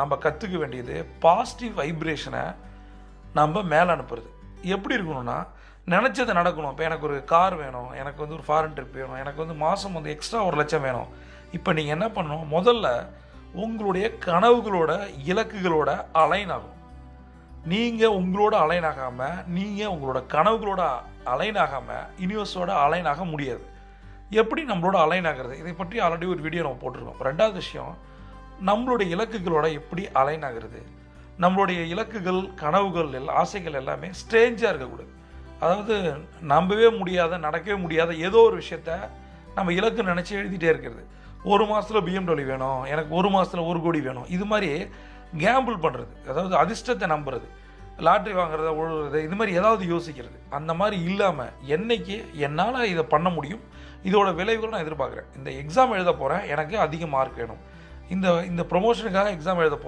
நம்ம கற்றுக்க வேண்டியது பாசிட்டிவ் வைப்ரேஷனை நம்ம மேலே அனுப்புறது. எப்படி இருக்கணும்னா, நினச்சது நடக்கணும். இப்போ எனக்கு ஒரு கார் வேணும், எனக்கு வந்து ஒரு ஃபாரின் ட்ரிப் வேணும், எனக்கு வந்து மாதம் வந்து எக்ஸ்ட்ரா 1,00,000 வேணும். இப்போ நீங்கள் என்ன பண்ணணும், முதல்ல உங்களுடைய கனவுகளோட இலக்குகளோட அலைன் ஆகணும். நீங்கள் உங்களோட அலைன் ஆகாமல், நீங்கள் உங்களோட கனவுகளோட அலைன் ஆகாமல் யூனிவர்ஸோட அலைன் ஆக முடியாது. எப்படி நம்மளோட அலைன் ஆகிறது, இதை பற்றி ஆல்ரெடி ஒரு வீடியோ நம்ம போட்டிருக்கோம். ரெண்டாவது விஷயம், நம்மளுடைய இலக்குகளோட எப்படி அலைன் ஆகிறது. நம்மளுடைய இலக்குகள், கனவுகள், ஆசைகள் எல்லாமே ஸ்ட்ரேஞ்சாக இருக்கக்கூடாது. அதாவது நம்பவே முடியாத, நடக்கவே முடியாத ஏதோ ஒரு விஷயத்த நம்ம இலக்கு நினச்சி எழுதிட்டே இருக்கிறது. ஒரு மாதத்தில் BMW வேணும், எனக்கு ஒரு மாதத்தில் 1 கோடி வேணும், இது மாதிரி கேம்பிள் பண்ணுறது, அதாவது அதிர்ஷ்டத்தை நம்புறது, லாட்ரி வாங்குறத, உழுவுறது, இது மாதிரி ஏதாவது யோசிக்கிறது. அந்த மாதிரி இல்லாமல் என்னைக்கு என்னால் இதை பண்ண முடியும், இதோட விளைவுகள் நான் எதிர்பார்க்குறேன். இந்த எக்ஸாம் எழுத போகிறேன், எனக்கு அதிக மார்க் வேணும், இந்த ப்ரொமோஷனுக்காக எக்ஸாம் எழுத போகிறேன்,